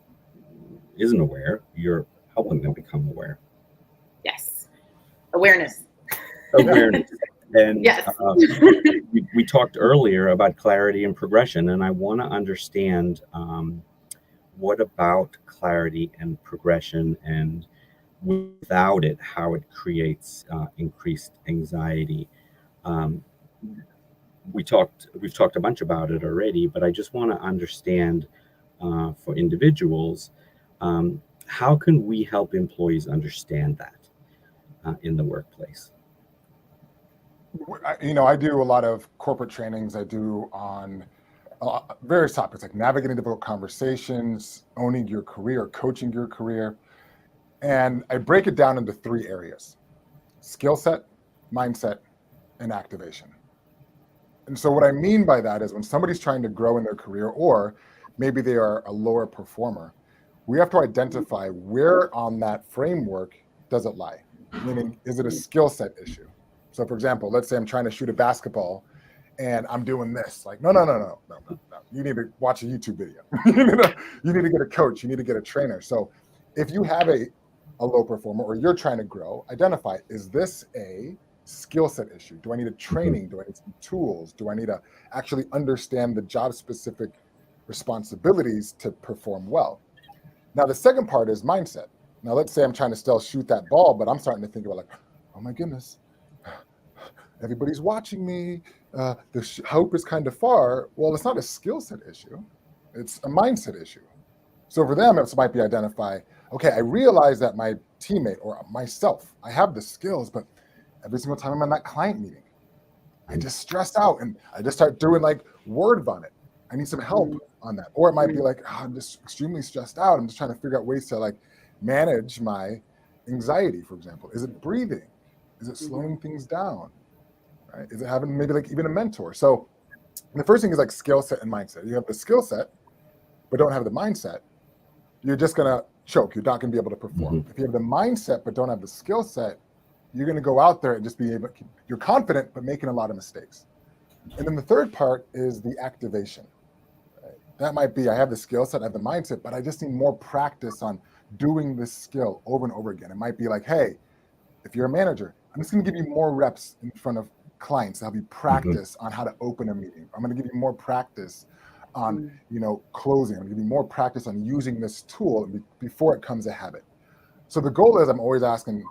isn't aware, you're helping them become aware. Yes. Awareness. Awareness. And Yes. we talked earlier about clarity and progression, and I want to understand what about clarity and progression, and without it, how it creates increased anxiety. Um, we've talked a bunch about it already, but I just want to understand for individuals, how can we help employees understand that in the workplace? I do a lot of corporate trainings. I do on various topics like navigating difficult conversations, owning your career, coaching your career. And I break it down into 3 areas: skill set, mindset, and activation. And so what I mean by that is when somebody's trying to grow in their career, or maybe they are a lower performer, we have to identify where on that framework does it lie. Meaning, is it a skill set issue? So for example, let's say I'm trying to shoot a basketball and I'm doing this. Like, no. You need to watch a YouTube video. you need to get a coach. You need to get a trainer. So if you have a low performer or you're trying to grow, identify, is this a skill set issue? Do I need a training? Do I need some tools? Do I need to actually understand the job specific responsibilities to perform well? Now, the second part is mindset. Now, let's say I'm trying to still shoot that ball, but I'm starting to think about like, oh my goodness, everybody's watching me. The hope is kind of far. Well, it's not a skill set issue. It's a mindset issue. So for them, it might be identify, okay, I realize that my teammate or myself, I have the skills, but every single time I'm in that client meeting, I just stress out and I just start doing like word vomit. I need some help on that. Or it might be like, I'm just extremely stressed out. I'm just trying to figure out ways to like manage my anxiety, for example. Is it breathing? Is it slowing things down? Right? Is it having maybe like even a mentor? So the first thing is like skill set and mindset. You have the skill set, but don't have the mindset, you're just going to choke. You're not going to be able to perform. If you have the mindset, but don't have the skill set, you're going to go out there and just be able, you're confident, but making a lot of mistakes. And then the third part is the activation. Right? That might be, I have the skill set, I have the mindset, but I just need more practice on doing this skill over and over again. It might be like, hey, if you're a manager, I'm just going to give you more reps in front of clients to help you practice on how to open a meeting. I'm going to give you more practice on, closing. I'm going to give you more practice on using this tool before it becomes a habit. So the goal is, I'm always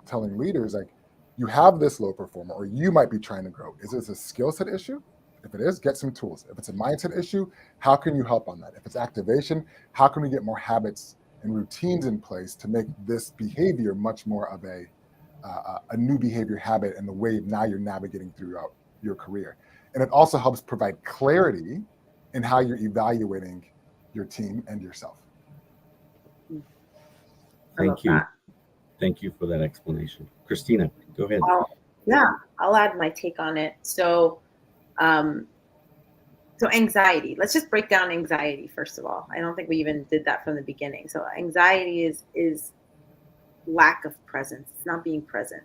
telling leaders, like, you have this low performer, or you might be trying to grow. Is this a skill set issue? If it is, get some tools. If it's a mindset issue, how can you help on that? If it's activation, how can we get more habits and routines in place to make this behavior much more of a new behavior habit and the way now you're navigating throughout your career? And it also helps provide clarity in how you're evaluating your team and yourself. Thank you. Thank you for that explanation. Christina, go ahead. I'll add my take on it. So anxiety, let's just break down anxiety first of all. I don't think we even did that from the beginning. So anxiety is lack of presence. It's not being present.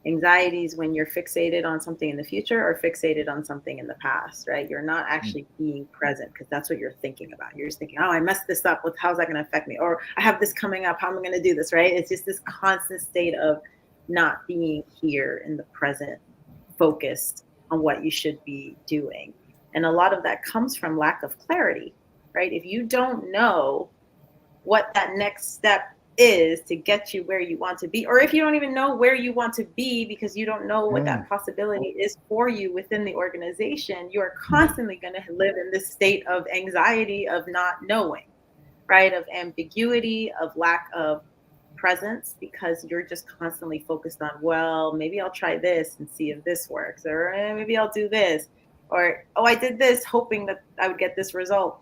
Anxiety is when you're fixated on something in the future or fixated on something in the past, right? You're not actually being present because that's what you're thinking about. You're just thinking, oh, I messed this up. How's that going to affect me? Or I have this coming up. How am I going to do this, right? It's just this constant state of not being here in the present, focused on what you should be doing. And a lot of that comes from lack of clarity, right? If you don't know what that next step is to get you where you want to be, or if you don't even know where you want to be because you don't know what that possibility is for you within the organization, you are constantly going to live in this state of anxiety, of not knowing, right? Of ambiguity, of lack of presence, because you're just constantly focused on, well, maybe I'll try this and see if this works, or maybe I'll do this, or, oh, I did this hoping that I would get this result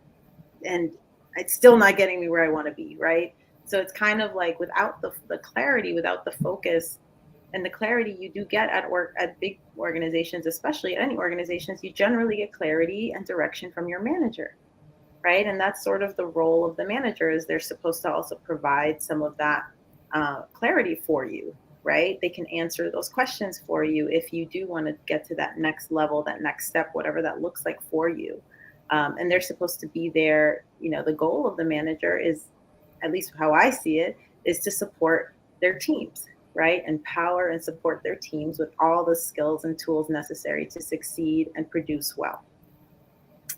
and it's still not getting me where I want to be, right? So it's kind of like without the clarity, without the focus and the clarity you do get at work, at big organizations, especially at any organizations, you generally get clarity and direction from your manager, right? And that's sort of the role of the manager, is they're supposed to also provide some of that clarity for you, right? They can answer those questions for you if you do want to get to that next level, that next step, whatever that looks like for you. And they're supposed to be there. The goal of the manager is, at least how I see it, is to support their teams, right? Empower and support their teams with all the skills and tools necessary to succeed and produce well.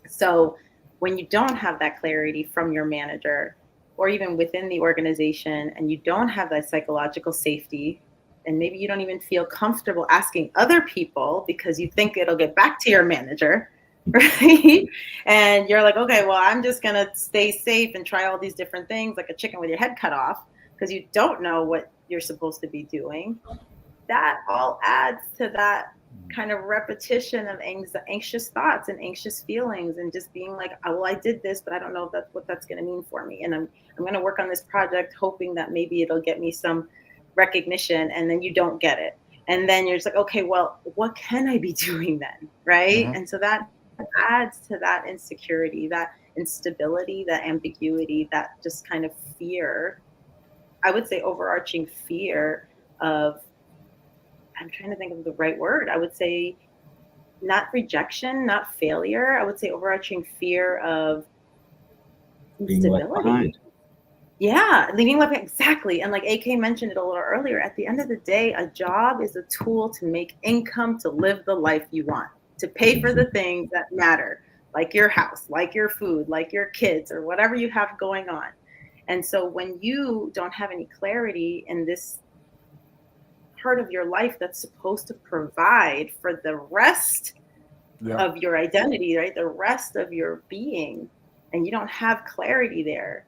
So when you don't have that clarity from your manager, or even within the organization, and you don't have that psychological safety, and maybe you don't even feel comfortable asking other people because you think it'll get back to your manager, right? And you're like, okay, well, I'm just going to stay safe and try all these different things, like a chicken with your head cut off, because you don't know what you're supposed to be doing. That all adds to that kind of repetition of anxious thoughts and anxious feelings, and just being like, oh, well, I did this, but I don't know if that's what that's going to mean for me. And I'm going to work on this project hoping that maybe it'll get me some recognition, and then you don't get it. And then you're just like, okay, well, what can I be doing then, right? And so that adds to that insecurity, that instability, that ambiguity, that just kind of fear, I would say overarching fear of, I'm trying to think of the right word, I would say not rejection, not failure, I would say overarching fear of instability. Yeah, leaving left, exactly. And like AK mentioned it a little earlier, at the end of the day, a job is a tool to make income, to live the life you want, to pay for the things that matter, like your house, like your food, like your kids, or whatever you have going on. And so when you don't have any clarity in this part of your life that's supposed to provide for the rest of your identity, right? The rest of your being, and you don't have clarity there,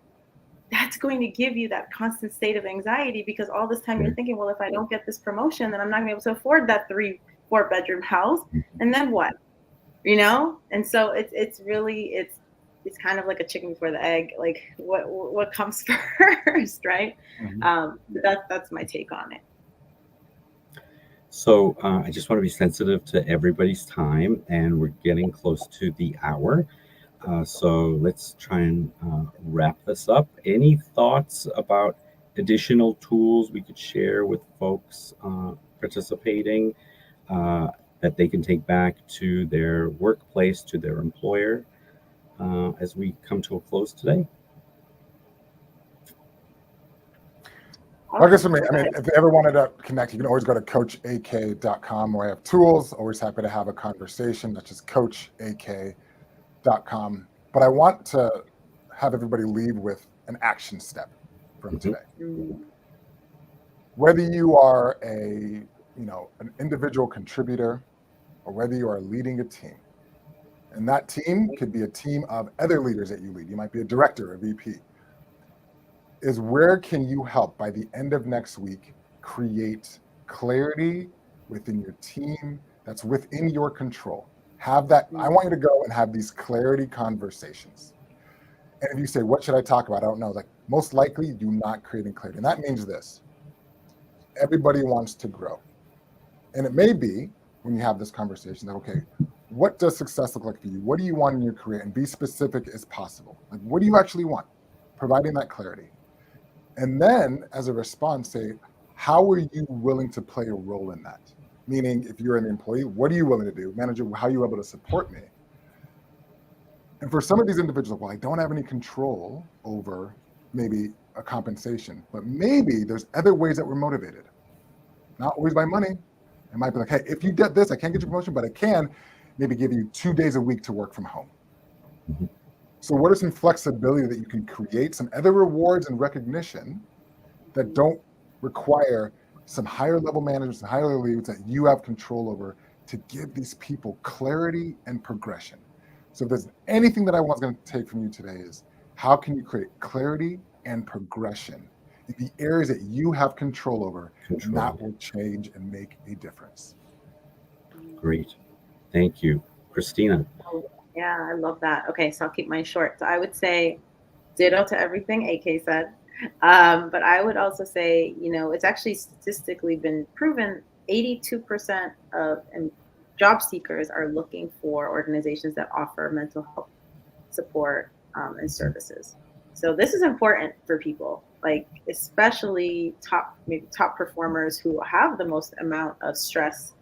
that's going to give you that constant state of anxiety, because all this time you're thinking, well, if I don't get this promotion, then I'm not gonna be able to afford that 3-4 bedroom house. And then what, And so it's really, it's kind of like a chicken before the egg, like what comes first, right? That's my take on it. So I just want to be sensitive to everybody's time, and we're getting close to the hour. So let's try and wrap this up. Any thoughts about additional tools we could share with folks participating, that they can take back to their workplace, to their employer, as we come to a close today. Well, I guess for me, I mean, if you ever wanted to connect, you can always go to coachak.com where I have tools. Always happy to have a conversation. That's just coachak.com. But I want to have everybody leave with an action step from today. Whether you are an individual contributor or whether you are leading a team, and that team could be a team of other leaders that you lead. You might be a director, a VP. Is where can you help by the end of next week create clarity within your team that's within your control? Have that. I want you to go and have these clarity conversations. And if you say, what should I talk about? I don't know. Like, most likely you're not creating clarity. And that means this. Everybody wants to grow. And it may be when you have this conversation that, okay, what does success look like for you? What do you want in your career? And be specific as possible. Like, what do you actually want? Providing that clarity. And then as a response, say, how are you willing to play a role in that? Meaning, if you're an employee, what are you willing to do? Manager, how are you able to support me? And for some of these individuals, well, I don't have any control over maybe a compensation, but maybe there's other ways that we're motivated. Not always by money. It might be like, hey, if you get this, I can't get your promotion, but I can maybe give you 2 days a week to work from home. So what are some flexibility that you can create, some other rewards and recognition that don't require some higher level managers and higher level leads that you have control over to give these people clarity and progression? So if there's anything that I was going to take from you today is how can you create clarity and progression in the areas that you have control over, and that will change and make a difference. Great. Thank you. Christina. Yeah, I love that. Okay, so I'll keep mine short. So I would say ditto to everything AK said. But I would also say, it's actually statistically been proven 82% of job seekers are looking for organizations that offer mental health support and services. So this is important for people, like especially top performers who have the most amount of stress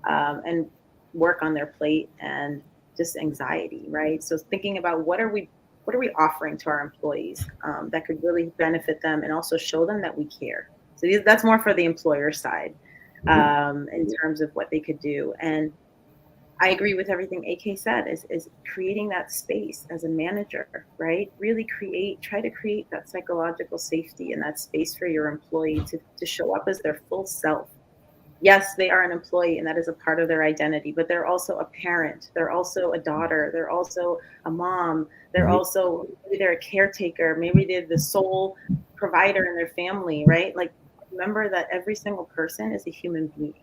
and work on their plate and just anxiety, right? So thinking about what are we offering to our employees that could really benefit them and also show them that we care. So that's more for the employer side in terms of what they could do. And I agree with everything AK said is creating that space as a manager, right? Really try to create that psychological safety and that space for your employee to show up as their full self. Yes, they are an employee and that is a part of their identity, but they're also a parent. They're also a daughter. They're also a mom. They're also, maybe they're a caretaker. Maybe they're the sole provider in their family, right? Like, remember that every single person is a human being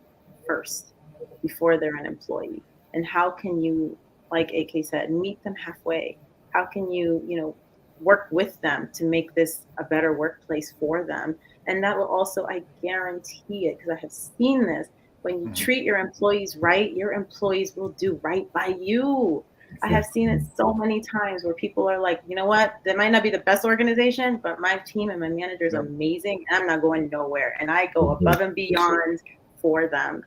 first before they're an employee. And how can you, like AK said, meet them halfway? How can you, work with them to make this a better workplace for them? And that will also, I guarantee it, because I have seen this, when you treat your employees right, your employees will do right by you. I have seen it so many times where people are like, you know what, they might not be the best organization, but my team and my manager is amazing and I'm not going nowhere. And I go above and beyond for them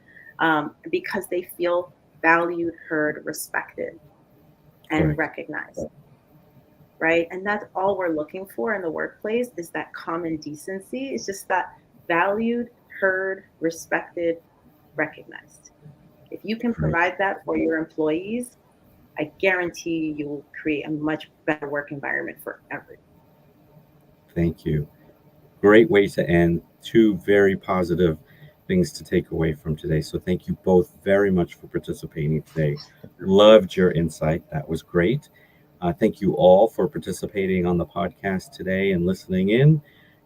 because they feel valued, heard, respected, and recognized. Right? And that's all we're looking for in the workplace is that common decency. It's just that valued, heard, respected, recognized. If you can provide that for your employees, I guarantee you will create a much better work environment for everyone. Thank you. Great way to end. 2 very positive things to take away from today. So thank you both very much for participating today. Loved your insight. That was great. Thank you all for participating on the podcast today and listening in.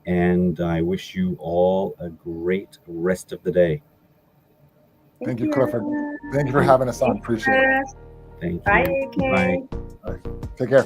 And I wish you all a great rest of the day. Thank you, Clifford. Thank you for having us on. Appreciate it. Thank you. Bye, AK. Bye. Take care.